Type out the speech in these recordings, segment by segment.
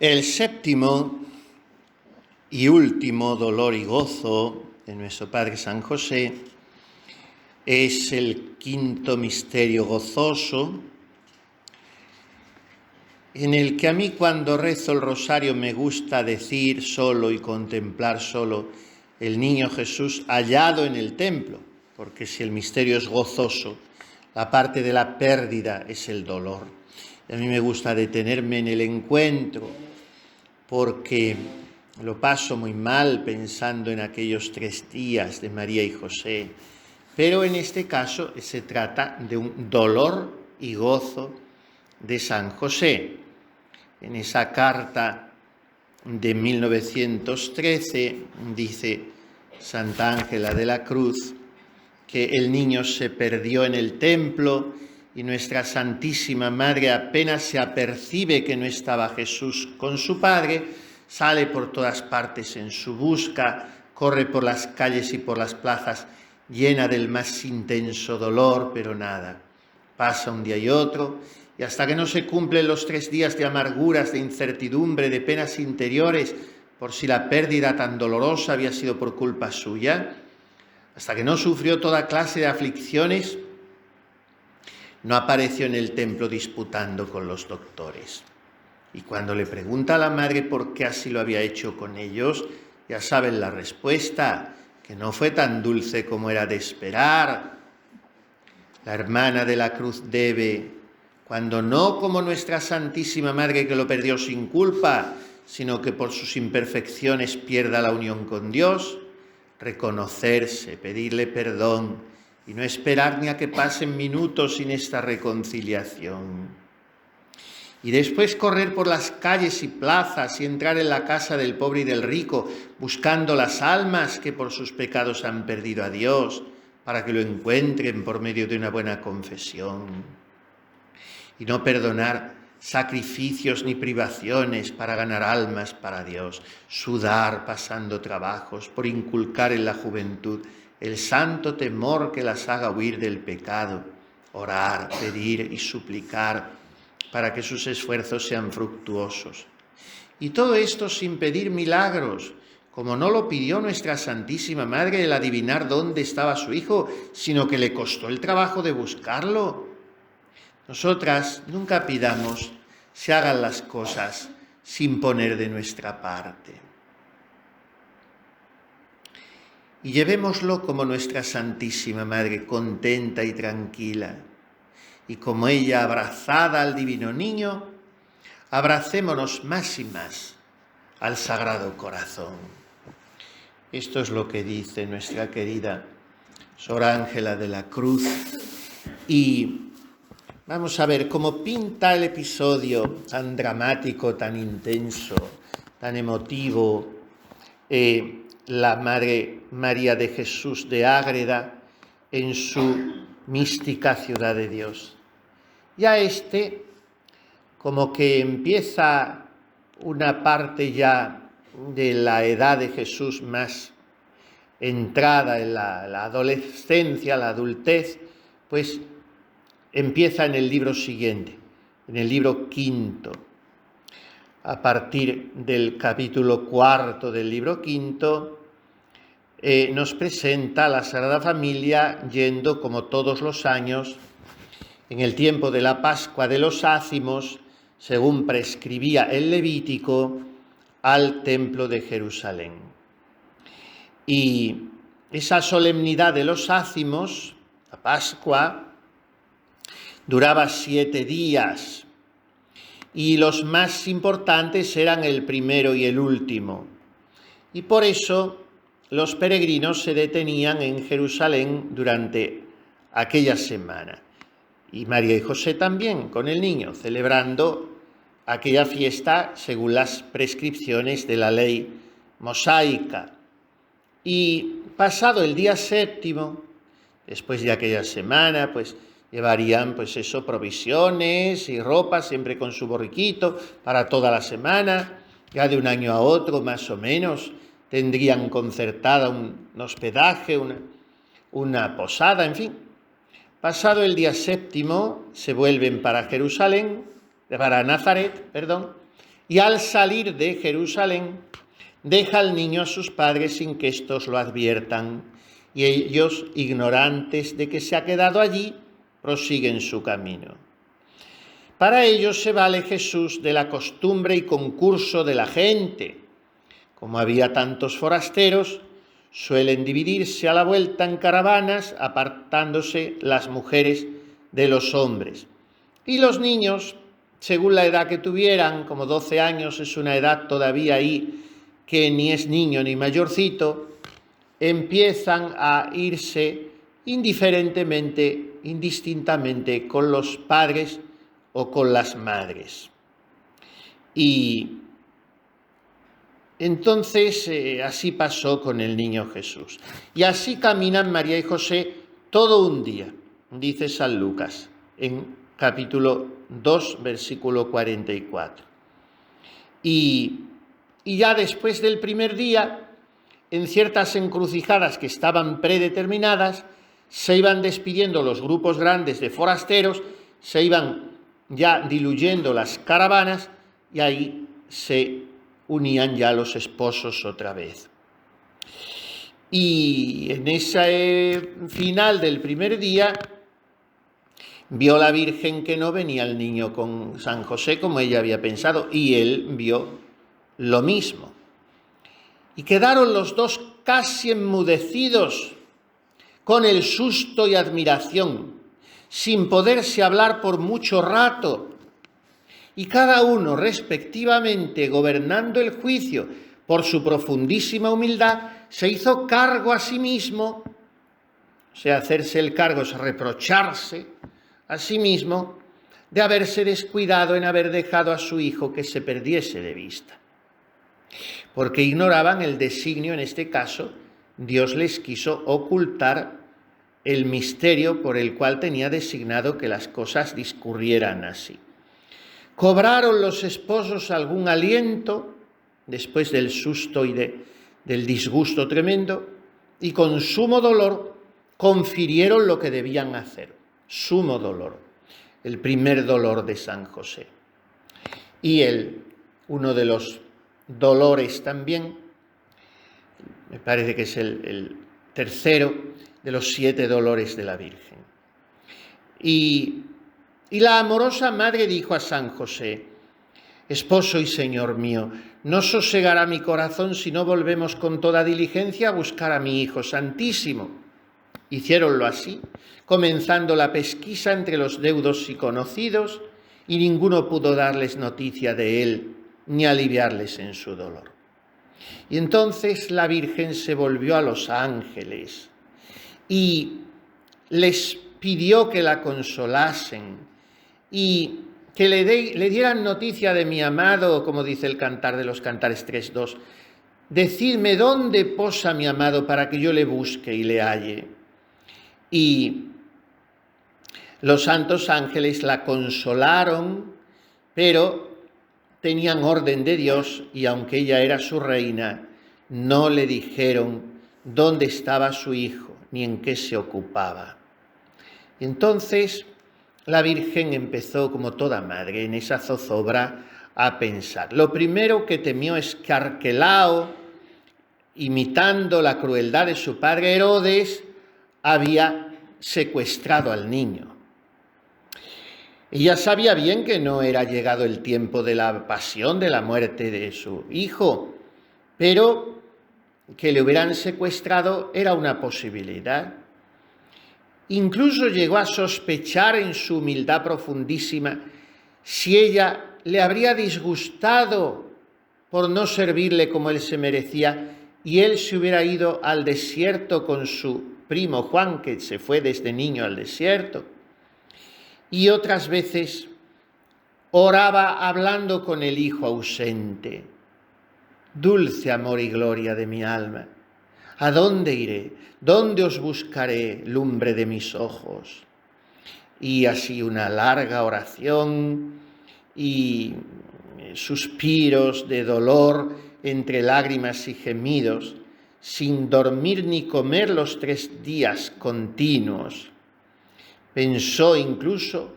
El séptimo y último dolor y gozo de nuestro Padre San José es el quinto misterio gozoso, en el que a mí cuando rezo el rosario me gusta decir solo y contemplar solo el niño Jesús hallado en el templo, porque si el misterio es gozoso, la parte de la pérdida es el dolor. Y a mí me gusta detenerme en el encuentro, porque lo paso muy mal pensando en aquellos 3 días de María y José. Pero en este caso se trata de un dolor y gozo de San José. En esa carta de 1913 dice Santa Ángela de la Cruz que el niño se perdió en el templo y nuestra Santísima Madre apenas se apercibe que no estaba Jesús con su Padre, sale por todas partes en su busca, corre por las calles y por las plazas llena del más intenso dolor, pero nada. Pasa un día y otro, y hasta que no se cumplen los 3 días de amarguras, de incertidumbre, de penas interiores, por si la pérdida tan dolorosa había sido por culpa suya, hasta que no sufrió toda clase de aflicciones, no apareció en el templo disputando con los doctores. Y cuando le pregunta a la madre por qué así lo había hecho con ellos, ya saben la respuesta, que no fue tan dulce como era de esperar. La hermana de la cruz debe, cuando no como nuestra Santísima Madre que lo perdió sin culpa, sino que por sus imperfecciones pierda la unión con Dios, reconocerse, pedirle perdón y no esperar ni a que pasen minutos sin esta reconciliación. Y después correr por las calles y plazas y entrar en la casa del pobre y del rico, buscando las almas que por sus pecados han perdido a Dios, para que lo encuentren por medio de una buena confesión. Y no perdonar sacrificios ni privaciones para ganar almas para Dios, sudar pasando trabajos por inculcar en la juventud el santo temor que las haga huir del pecado, orar, pedir y suplicar para que sus esfuerzos sean fructuosos. Y todo esto sin pedir milagros, como no lo pidió nuestra Santísima Madre el adivinar dónde estaba su hijo, sino que le costó el trabajo de buscarlo. Nosotras nunca pidamos se hagan las cosas sin poner de nuestra parte. Y llevémoslo como nuestra Santísima Madre, contenta y tranquila. Y como ella, abrazada al divino niño, abracémonos más y más al Sagrado Corazón. Esto es lo que dice nuestra querida Sor Ángela de la Cruz. Y vamos a ver cómo pinta el episodio tan dramático, tan intenso, tan emotivo, la Madre María de Jesús de Ágreda en su mística ciudad de Dios. Ya como que empieza una parte ya de la edad de Jesús más entrada en la adolescencia, la adultez, pues empieza en el libro siguiente, en el libro 5, a partir del capítulo 4 del libro 5, nos presenta a la Sagrada Familia yendo, como todos los años, en el tiempo de la Pascua de los Ácimos, según prescribía el Levítico, al templo de Jerusalén. Y esa solemnidad de los Ácimos, la Pascua, duraba 7 días y los más importantes eran el primero y el último. Y por eso los peregrinos se detenían en Jerusalén durante aquella semana. Y María y José también, con el niño, celebrando aquella fiesta según las prescripciones de la ley mosaica. Y pasado el día 7, después de aquella semana, pues llevarían provisiones y ropa, siempre con su borriquito, para toda la semana. Ya de un año a otro, más o menos, tendrían concertada un hospedaje, una posada, en fin. Pasado el día 7, se vuelven para Nazaret, y al salir de Jerusalén deja al niño a sus padres sin que éstos lo adviertan, y ellos, ignorantes de que se ha quedado allí, prosiguen su camino. Para ello se vale Jesús de la costumbre y concurso de la gente. Como había tantos forasteros, suelen dividirse a la vuelta en caravanas, apartándose las mujeres de los hombres. Y los niños, según la edad que tuvieran, como 12 años es una edad todavía ahí que ni es niño ni mayorcito, empiezan a irse indiferentemente, indistintamente con los padres o con las madres. Y entonces así pasó con el niño Jesús. Y así caminan María y José todo un día, dice San Lucas, en capítulo 2, versículo 44. Y ya después del primer día, en ciertas encrucijadas que estaban predeterminadas, se iban despidiendo los grupos grandes de forasteros, se iban ya diluyendo las caravanas y ahí se unían ya los esposos otra vez. Y en ese final del primer día vio la Virgen que no venía el niño con San José como ella había pensado, y él vio lo mismo. Y quedaron los dos casi enmudecidos, con el susto y admiración, sin poderse hablar por mucho rato, y cada uno respectivamente, gobernando el juicio por su profundísima humildad, se hizo cargo a sí mismo. O sea, hacerse el cargo es reprocharse a sí mismo de haberse descuidado en haber dejado a su hijo que se perdiese de vista. Porque ignoraban el designio, en este caso, Dios les quiso ocultar el misterio por el cual tenía designado que las cosas discurrieran así. Cobraron los esposos algún aliento después del susto y del disgusto tremendo, y con sumo dolor confirieron lo que debían hacer. Sumo dolor, el primer dolor de San José. Y uno de los dolores también, me parece que es el tercero de los 7 dolores de la Virgen. Y la amorosa madre dijo a San José: Esposo y Señor mío, no sosegará mi corazón si no volvemos con toda diligencia a buscar a mi Hijo Santísimo. Hiciéronlo así, comenzando la pesquisa entre los deudos y conocidos, y ninguno pudo darles noticia de él ni aliviarles en su dolor. Y entonces la Virgen se volvió a los ángeles y les pidió que la consolasen y que le dieran noticia de mi amado, como dice el Cantar de los Cantares 3.2. Decidme dónde posa mi amado para que yo le busque y le halle. Y los santos ángeles la consolaron, pero tenían orden de Dios y aunque ella era su reina, no le dijeron dónde estaba su hijo ni en qué se ocupaba. Y entonces la Virgen empezó, como toda madre, en esa zozobra a pensar. Lo primero que temió es que Arquelao, imitando la crueldad de su padre Herodes, había secuestrado al niño. Ella sabía bien que no era llegado el tiempo de la pasión, de la muerte de su hijo, pero que le hubieran secuestrado era una posibilidad. Incluso llegó a sospechar en su humildad profundísima si ella le habría disgustado por no servirle como él se merecía y él se hubiera ido al desierto con su primo Juan, que se fue desde niño al desierto. Y otras veces oraba hablando con el hijo ausente. Dulce amor y gloria de mi alma, ¿a dónde iré? ¿Dónde os buscaré, lumbre de mis ojos? Y así una larga oración y suspiros de dolor entre lágrimas y gemidos, sin dormir ni comer los 3 días continuos. Pensó incluso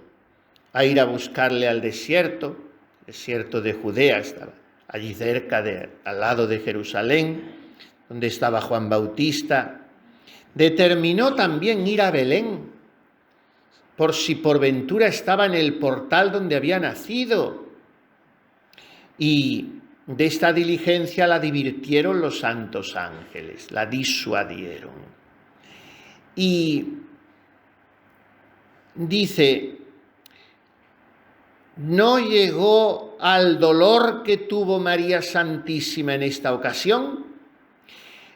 a ir a buscarle al desierto, desierto de Judea, estaba allí cerca, al lado de Jerusalén, donde estaba Juan Bautista. Determinó también ir a Belén, por si por ventura estaba en el portal donde había nacido. Y de esta diligencia la divirtieron los santos ángeles, la disuadieron. Y dice, no llegó al dolor que tuvo María Santísima en esta ocasión,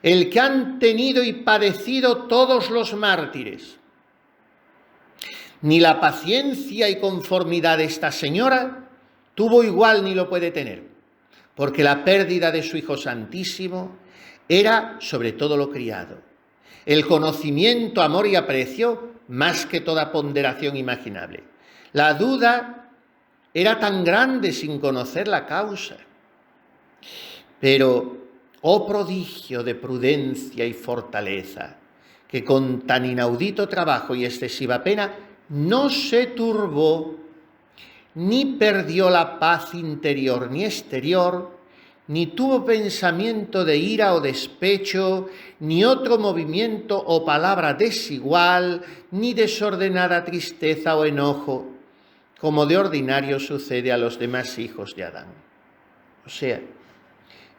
el que han tenido y padecido todos los mártires, ni la paciencia y conformidad de esta señora tuvo igual ni lo puede tener, porque la pérdida de su Hijo Santísimo era sobre todo lo criado, el conocimiento, amor y aprecio más que toda ponderación imaginable. La duda era tan grande sin conocer la causa. Pero, oh prodigio de prudencia y fortaleza, que con tan inaudito trabajo y excesiva pena no se turbó, ni perdió la paz interior ni exterior, ni tuvo pensamiento de ira o despecho, ni otro movimiento o palabra desigual, ni desordenada tristeza o enojo, como de ordinario sucede a los demás hijos de Adán. O sea,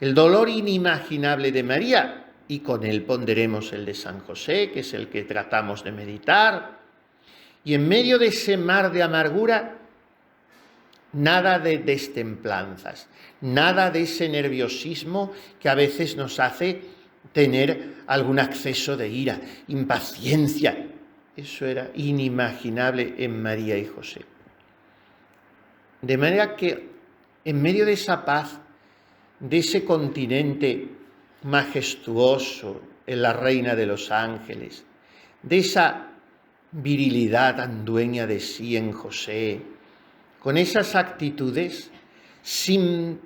el dolor inimaginable de María, y con él ponderemos el de San José, que es el que tratamos de meditar, y en medio de ese mar de amargura, nada de destemplanzas, nada de ese nerviosismo que a veces nos hace tener algún acceso de ira, impaciencia. Eso era inimaginable en María y José. De manera que en medio de esa paz, de ese continente majestuoso en la Reina de los Ángeles, de esa virilidad tan dueña de sí en José, con esas actitudes, sin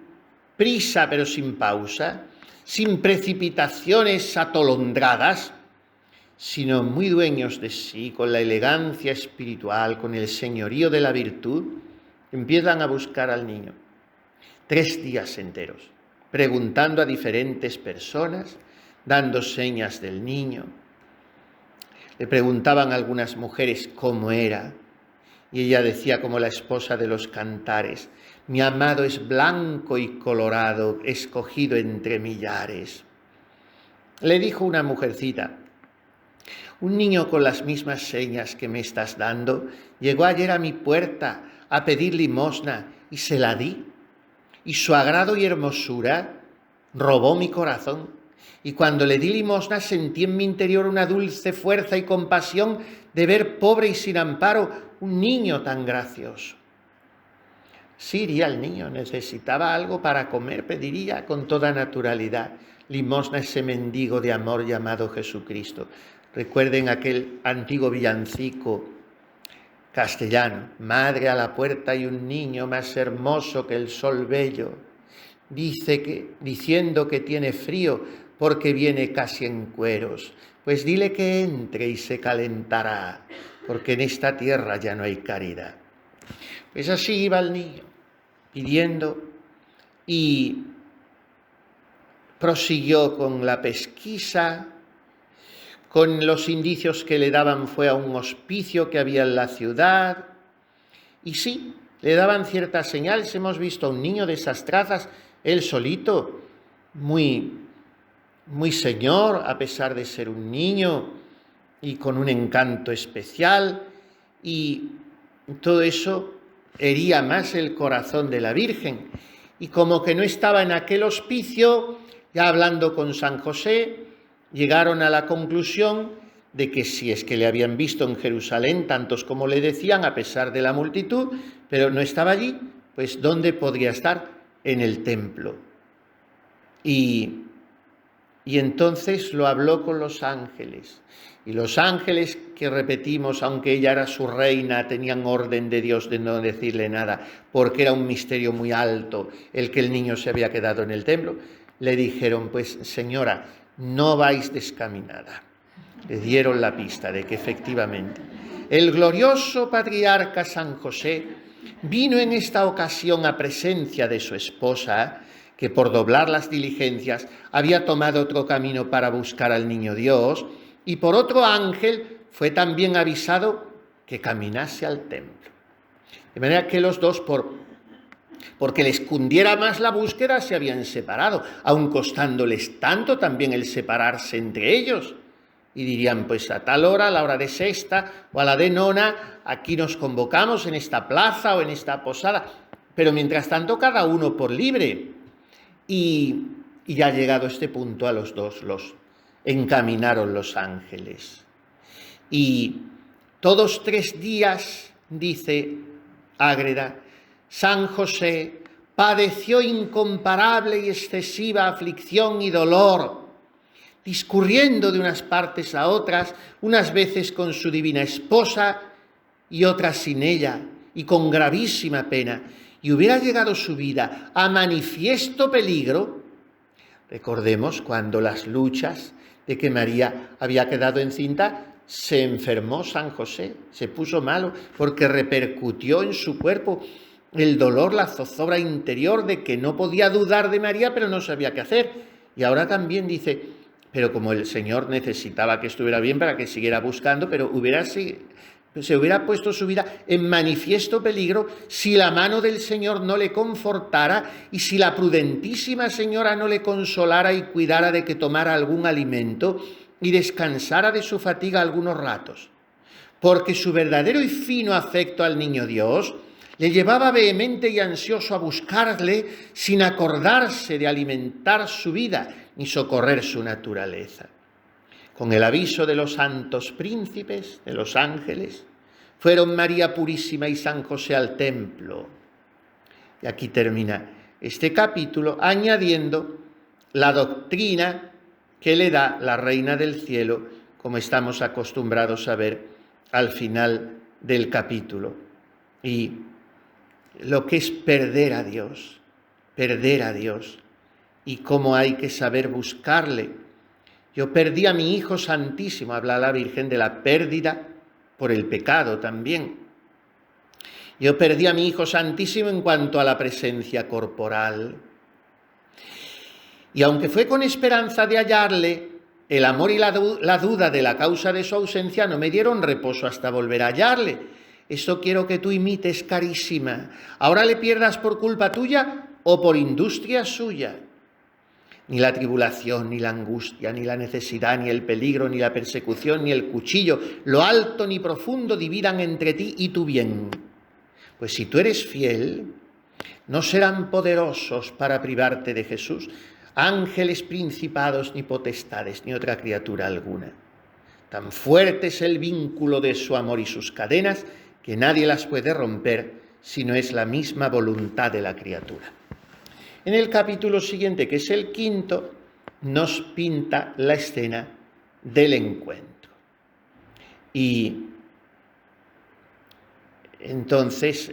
prisa pero sin pausa, sin precipitaciones atolondradas, sino muy dueños de sí, con la elegancia espiritual, con el señorío de la virtud, empiezan a buscar al niño. 3 días enteros, preguntando a diferentes personas, dando señas del niño. Le preguntaban a algunas mujeres cómo era, y ella decía como la esposa de los cantares, mi amado es blanco y colorado, escogido entre millares. Le dijo una mujercita, un niño con las mismas señas que me estás dando, llegó ayer a mi puerta a pedir limosna y se la di, y su agrado y hermosura robó mi corazón. Y cuando le di limosna sentí en mi interior una dulce fuerza y compasión de ver pobre y sin amparo un niño tan gracioso. Sí, iría el niño, necesitaba algo para comer, pediría con toda naturalidad limosna a ese mendigo de amor llamado Jesucristo. Recuerden aquel antiguo villancico castellano, madre a la puerta y un niño más hermoso que el sol bello, diciendo que tiene frío porque viene casi en cueros, pues dile que entre y se calentará, porque en esta tierra ya no hay caridad. Pues así iba el niño, pidiendo, y prosiguió con la pesquisa. Con los indicios que le daban fue a un hospicio que había en la ciudad, y sí, le daban ciertas señales. Hemos visto a un niño de esas trazas, él solito, muy señor, a pesar de ser un niño, y con un encanto especial, y todo eso hería más el corazón de la Virgen. Y como que no estaba en aquel hospicio, ya hablando con San José, llegaron a la conclusión de que si es que le habían visto en Jerusalén, tantos como le decían, a pesar de la multitud, pero no estaba allí, pues ¿dónde podría estar? En el templo. Y entonces lo habló con los ángeles. Y los ángeles, que repetimos, aunque ella era su reina, tenían orden de Dios de no decirle nada, porque era un misterio muy alto el que el niño se había quedado en el templo, le dijeron, pues señora, no vais descaminada. Le dieron la pista de que efectivamente el glorioso patriarca San José Vino en esta ocasión a presencia de su esposa, que por doblar las diligencias había tomado otro camino para buscar al niño Dios, y por otro ángel fue también avisado que caminase al templo. De manera que los dos, porque les cundiera más la búsqueda, se habían separado, aun costándoles tanto también el separarse entre ellos. Y dirían, pues a tal hora, a la hora de sexta o a la de nona, aquí nos convocamos en esta plaza o en esta posada. Pero mientras tanto, cada uno por libre. Y ya llegado este punto, a los dos los encaminaron los ángeles. Y todos 3 días, dice Ágreda, San José padeció incomparable y excesiva aflicción y dolor, discurriendo de unas partes a otras, unas veces con su divina esposa y otras sin ella, y con gravísima pena, y hubiera llegado su vida a manifiesto peligro. Recordemos cuando las luchas de que María había quedado encinta, se enfermó San José, se puso malo, porque repercutió en su cuerpo el dolor, la zozobra interior de que no podía dudar de María, pero no sabía qué hacer. Y ahora también dice, pero como el Señor necesitaba que estuviera bien para que siguiera buscando, pero se hubiera puesto su vida en manifiesto peligro si la mano del Señor no le confortara y si la prudentísima señora no le consolara y cuidara de que tomara algún alimento y descansara de su fatiga algunos ratos. Porque su verdadero y fino afecto al niño Dios le llevaba vehemente y ansioso a buscarle sin acordarse de alimentar su vida ni socorrer su naturaleza. Con el aviso de los santos príncipes, de los ángeles, fueron María Purísima y San José al templo. Y aquí termina este capítulo añadiendo la doctrina que le da la Reina del Cielo, como estamos acostumbrados a ver al final del capítulo. Y lo que es perder a Dios, y cómo hay que saber buscarle. Yo perdí a mi Hijo Santísimo, habla la Virgen de la pérdida por el pecado también. Yo perdí a mi Hijo Santísimo en cuanto a la presencia corporal. Y aunque fue con esperanza de hallarle, el amor y la duda de la causa de su ausencia no me dieron reposo hasta volver a hallarle. Esto quiero que tú imites, carísima. Ahora le pierdas por culpa tuya o por industria suya. Ni la tribulación, ni la angustia, ni la necesidad, ni el peligro, ni la persecución, ni el cuchillo, lo alto ni profundo dividan entre ti y tu bien. Pues si tú eres fiel, no serán poderosos para privarte de Jesús ángeles, principados, ni potestades, ni otra criatura alguna. Tan fuerte es el vínculo de su amor y sus cadenas que nadie las puede romper si no es la misma voluntad de la criatura. En el capítulo siguiente, que es el 5, nos pinta la escena del encuentro. Y entonces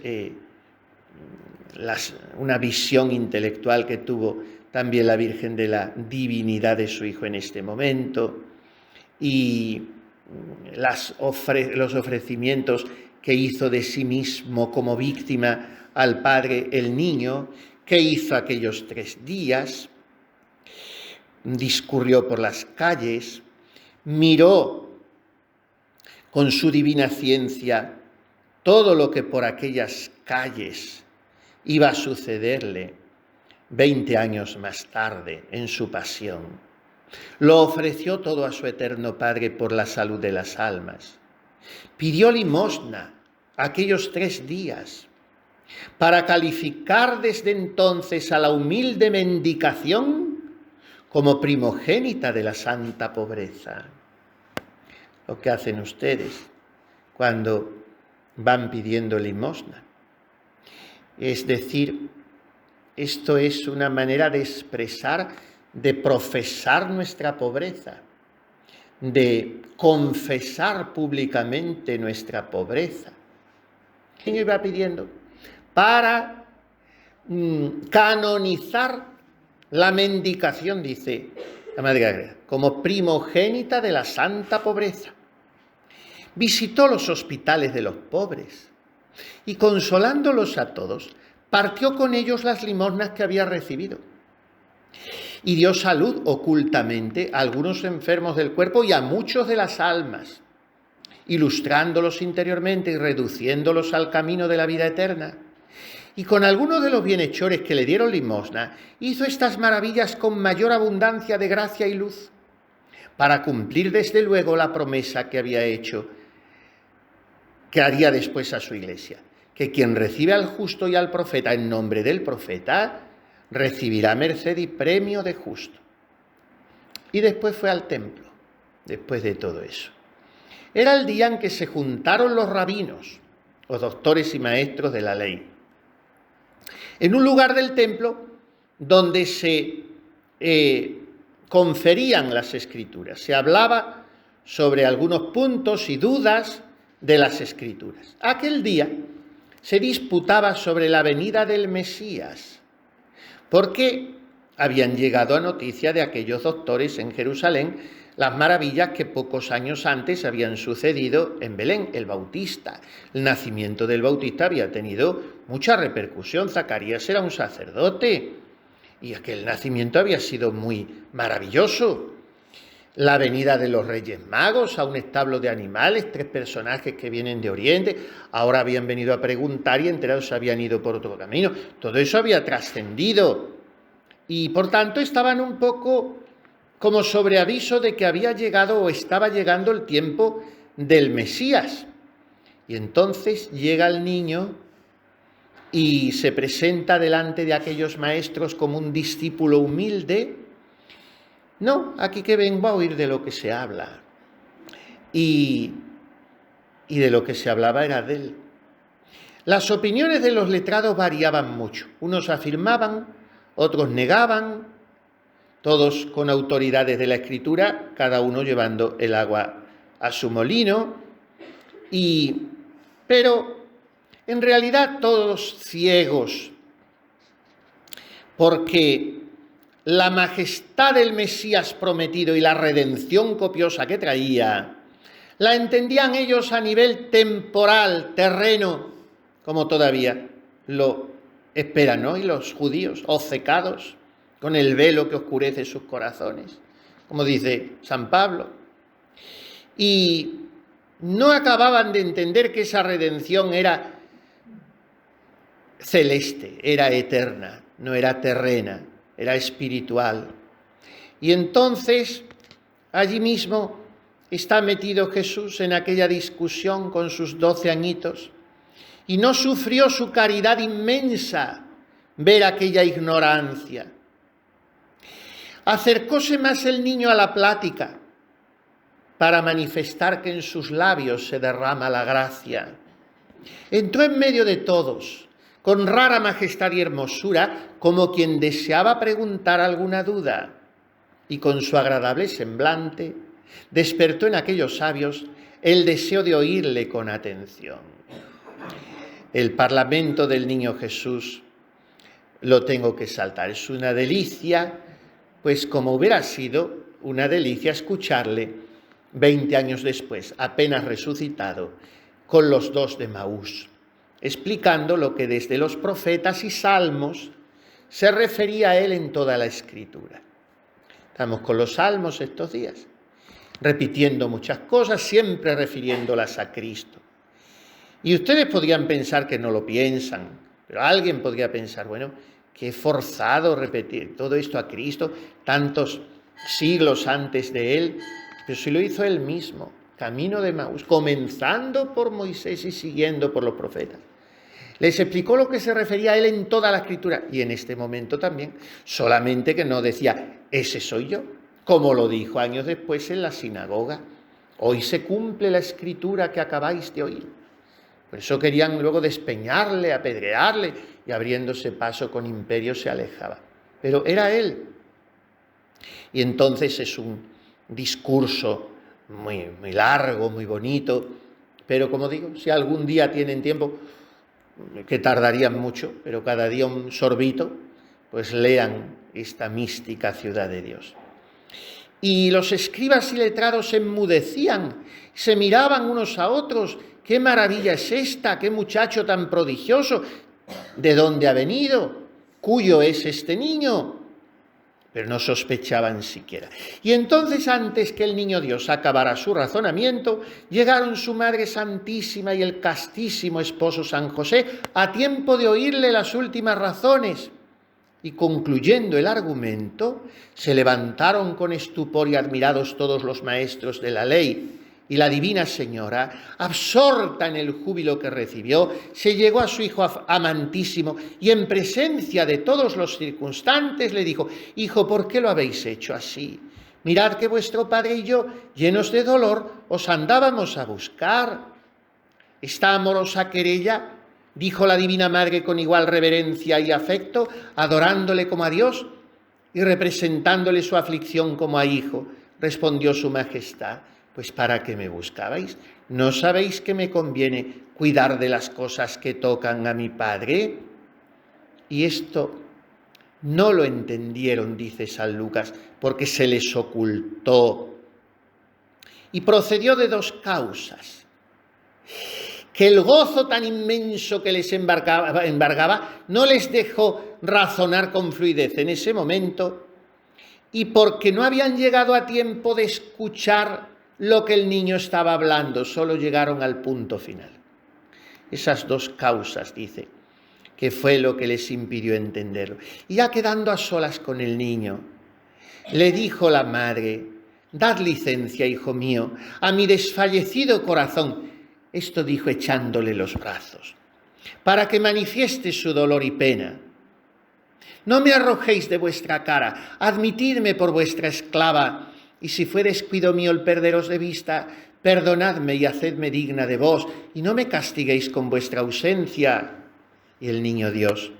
una visión intelectual que tuvo también la Virgen de la divinidad de su Hijo en este momento, y los ofrecimientos que hizo de sí mismo como víctima al Padre el niño, que hizo aquellos 3 días, discurrió por las calles, miró con su divina ciencia todo lo que por aquellas calles iba a sucederle 20 años más tarde en su pasión. Lo ofreció todo a su eterno Padre por la salud de las almas. Pidió limosna aquellos 3 días para calificar desde entonces a la humilde mendicación como primogénita de la santa pobreza. Lo que hacen ustedes cuando van pidiendo limosna. Es decir, esto es una manera de expresar, de profesar nuestra pobreza, de confesar públicamente nuestra pobreza. ¿Quién iba pidiendo? Para canonizar la mendicación, dice la Madre Agreda, como primogénita de la santa pobreza. Visitó los hospitales de los pobres, Y consolándolos a todos, partió con ellos las limosnas que había recibido. Y dio salud ocultamente a algunos enfermos del cuerpo y a muchos de las almas, ilustrándolos interiormente y reduciéndolos al camino de la vida eterna. Y con algunos de los bienhechores que le dieron limosna, hizo estas maravillas con mayor abundancia de gracia y luz, para cumplir desde luego la promesa que había hecho, que haría después a su iglesia, que quien recibe al justo y al profeta en nombre del profeta, recibirá merced y premio de justo. Y después fue al templo, después de todo eso. Era el día en que se juntaron los rabinos, los doctores y maestros de la ley, en un lugar del templo donde se conferían las escrituras. Se hablaba sobre algunos puntos y dudas de las escrituras. Aquel día se disputaba sobre la venida del Mesías, porque habían llegado a noticia de aquellos doctores en Jerusalén las maravillas que pocos años antes habían sucedido en Belén, el Bautista. El nacimiento del Bautista había tenido mucha repercusión. Zacarías era un sacerdote y aquel nacimiento había sido muy maravilloso. La venida de los Reyes Magos a un establo de animales, 3 personajes que vienen de Oriente, ahora habían venido a preguntar y enterados se habían ido por otro camino. Todo eso había trascendido y por tanto estaban un poco como sobre aviso de que había llegado o estaba llegando el tiempo del Mesías. Y entonces llega el niño y se presenta delante de aquellos maestros como un discípulo humilde. No, aquí que vengo a oír de lo que se habla. Y de lo que se hablaba era de él. Las opiniones de los letrados variaban mucho. Unos afirmaban, otros negaban, todos con autoridades de la Escritura, cada uno llevando el agua a su molino, pero en realidad todos ciegos, porque la majestad del Mesías prometido y la redención copiosa que traía, la entendían ellos a nivel temporal, terreno, como todavía lo esperan hoy los judíos, obcecados, con el velo que oscurece sus corazones, como dice San Pablo. Y no acababan de entender que esa redención era celeste, era eterna, no era terrena, era espiritual. Y entonces, allí mismo está metido Jesús en aquella discusión con sus 12 añitos, y no sufrió su caridad inmensa ver aquella ignorancia. Acercóse más el niño a la plática para manifestar que en sus labios se derrama la gracia. Entró en medio de todos, con rara majestad y hermosura, como quien deseaba preguntar alguna duda, y con su agradable semblante despertó en aquellos sabios el deseo de oírle con atención. El parlamento del niño Jesús lo tengo que saltar. Es una delicia, pues como hubiera sido una delicia escucharle 20 años después, apenas resucitado, con los 2 de Maús, explicando lo que desde los profetas y salmos se refería a él en toda la Escritura. Estamos con los salmos estos días, repitiendo muchas cosas, siempre refiriéndolas a Cristo. Y ustedes podrían pensar que no lo piensan, pero alguien podría pensar, bueno, qué forzado repetir todo esto a Cristo tantos siglos antes de él, pero si lo hizo él mismo, camino de Maús, comenzando por Moisés y siguiendo por los profetas. Les explicó lo que se refería a él en toda la Escritura y en este momento también, solamente que no decía, ese soy yo, como lo dijo años después en la sinagoga. Hoy se cumple la Escritura que acabáis de oír. Por eso querían luego despeñarle, apedrearle, y abriéndose paso con imperio se alejaba. Pero era él. Y entonces es un discurso muy, muy largo, muy bonito, pero como digo, si algún día tienen tiempo, que tardarían mucho, pero cada día un sorbito, pues lean esta mística ciudad de Dios. Y los escribas y letrados se enmudecían, se miraban unos a otros. ¡Qué maravilla es esta! ¡Qué muchacho tan prodigioso! ¿De dónde ha venido? ¿Cuyo es este niño? Pero no sospechaban siquiera. Y entonces, antes que el niño Dios acabara su razonamiento, llegaron su Madre Santísima y el castísimo esposo San José a tiempo de oírle las últimas razones. Y concluyendo el argumento, se levantaron con estupor y admirados todos los maestros de la ley. Y la Divina Señora, absorta en el júbilo que recibió, se llegó a su hijo amantísimo y en presencia de todos los circunstantes le dijo: «Hijo, ¿por qué lo habéis hecho así? Mirad que vuestro padre y yo, llenos de dolor, os andábamos a buscar». Esta amorosa querella, dijo la Divina Madre con igual reverencia y afecto, adorándole como a Dios y representándole su aflicción como a hijo, respondió su Majestad: «Pues ¿para qué me buscabais? ¿No sabéis que me conviene cuidar de las cosas que tocan a mi Padre?». Y esto no lo entendieron, dice San Lucas, porque se les ocultó. Y procedió de dos causas: que el gozo tan inmenso que les embargaba no les dejó razonar con fluidez en ese momento, y porque no habían llegado a tiempo de escuchar lo que el niño estaba hablando, solo llegaron al punto final. Esas dos causas, dice, que fue lo que les impidió entenderlo. Y ya quedando a solas con el niño, le dijo la madre: «Dad licencia, hijo mío, a mi desfallecido corazón», esto dijo echándole los brazos, «para que manifieste su dolor y pena. No me arrojéis de vuestra cara, admitidme por vuestra esclava, y si fue descuido mío el perderos de vista, perdonadme y hacedme digna de vos, y no me castiguéis con vuestra ausencia». Y el niño Dios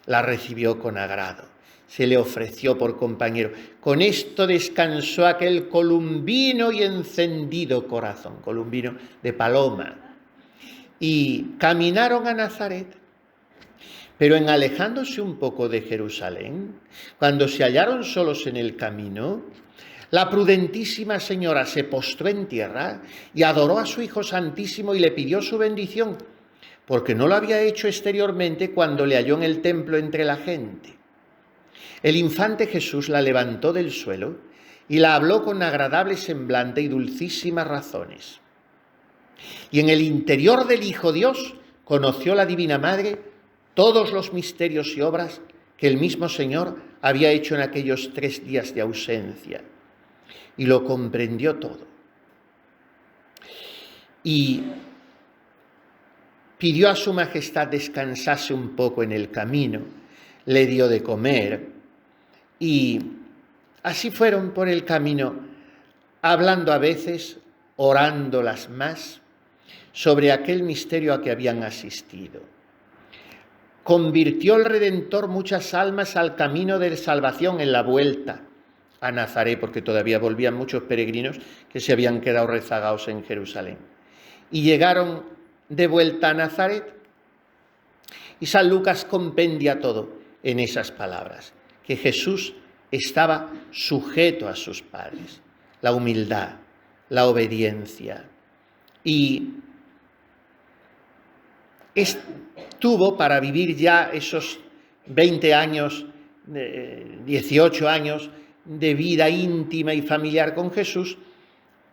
la recibió con agrado, se le ofreció por compañero. Con esto descansó aquel columbino y encendido corazón, columbino de paloma, y caminaron a Nazaret. Pero en alejándose un poco de Jerusalén, cuando se hallaron solos en el camino, la prudentísima señora se postró en tierra y adoró a su Hijo Santísimo y le pidió su bendición, porque no lo había hecho exteriormente cuando le halló en el templo entre la gente. El infante Jesús la levantó del suelo y la habló con agradable semblante y dulcísimas razones. Y en el interior del Hijo Dios conoció la Divina Madre todos los misterios y obras que el mismo Señor había hecho en aquellos 3 días de ausencia, y lo comprendió todo. Y pidió a su Majestad descansase un poco en el camino, le dio de comer, y así fueron por el camino, hablando a veces, orándolas más, sobre aquel misterio a que habían asistido. Convirtió el Redentor muchas almas al camino de salvación en la vuelta a Nazaret, porque todavía volvían muchos peregrinos que se habían quedado rezagados en Jerusalén. Y llegaron de vuelta a Nazaret, y San Lucas compendia todo en esas palabras, que Jesús estaba sujeto a sus padres, la humildad, la obediencia, y estuvo para vivir ya esos 20 años, 18 años de vida íntima y familiar con Jesús.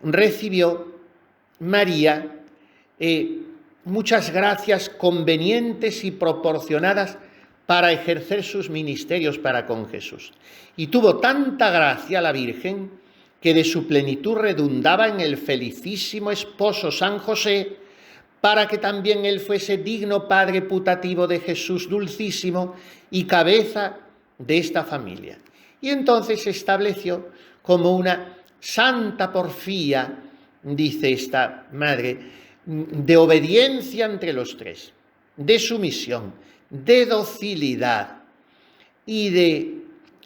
Recibió María muchas gracias convenientes y proporcionadas para ejercer sus ministerios para con Jesús. Y tuvo tanta gracia la Virgen que de su plenitud redundaba en el felicísimo esposo San José, para que también él fuese digno padre putativo de Jesús dulcísimo y cabeza de esta familia. Y entonces se estableció como una santa porfía, dice esta madre, de obediencia entre los tres, de sumisión, de docilidad y de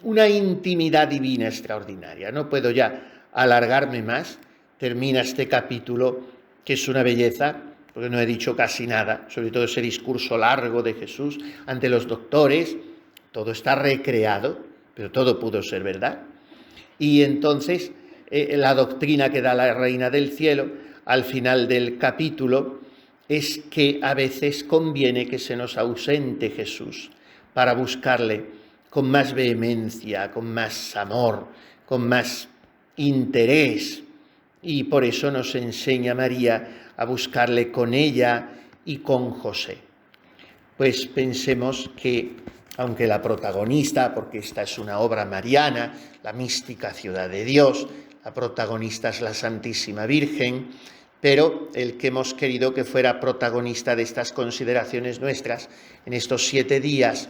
una intimidad divina extraordinaria. No puedo ya alargarme más, termina este capítulo, que es una belleza, porque no he dicho casi nada, sobre todo ese discurso largo de Jesús ante los doctores. Todo está recreado, pero todo pudo ser verdad. Y entonces la doctrina que da la Reina del Cielo al final del capítulo es que a veces conviene que se nos ausente Jesús para buscarle con más vehemencia, con más amor, con más interés. Y por eso nos enseña María a buscarle con ella y con José. Pues pensemos que, aunque la protagonista, porque esta es una obra mariana, la mística ciudad de Dios, la protagonista es la Santísima Virgen, pero el que hemos querido que fuera protagonista de estas consideraciones nuestras en estos 7 días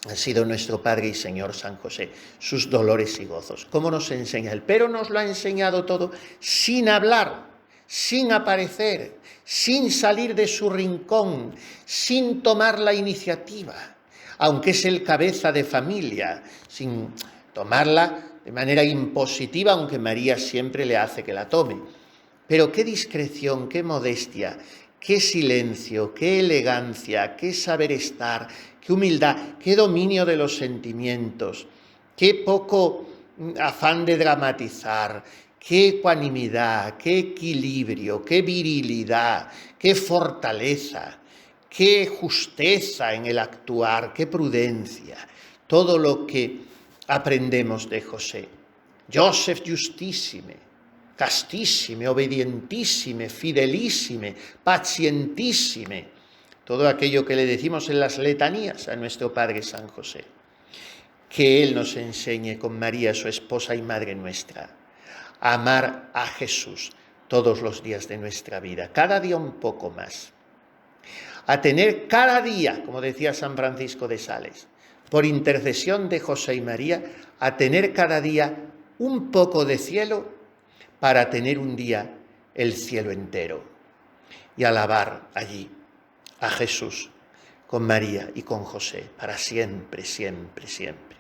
ha sido nuestro Padre y Señor San José, sus dolores y gozos. ¿Cómo nos enseña él? Pero nos lo ha enseñado todo sin hablar, sin aparecer, sin salir de su rincón, sin tomar la iniciativa, aunque es el cabeza de familia, sin tomarla de manera impositiva, aunque María siempre le hace que la tome. Pero qué discreción, qué modestia, qué silencio, qué elegancia, qué saber estar, qué humildad, qué dominio de los sentimientos, qué poco afán de dramatizar, qué ecuanimidad, qué equilibrio, qué virilidad, qué fortaleza, qué justeza en el actuar, qué prudencia. Todo lo que aprendemos de José. Joseph justissime, castissime, obedientissime, fidelissime, pacientissime. Todo aquello que le decimos en las letanías a nuestro Padre San José. Que Él nos enseñe con María, su esposa y Madre nuestra, a amar a Jesús todos los días de nuestra vida, cada día un poco más. A tener cada día, como decía San Francisco de Sales, por intercesión de José y María, a tener cada día un poco de cielo para tener un día el cielo entero y alabar allí a Jesús con María y con José para siempre, siempre, siempre.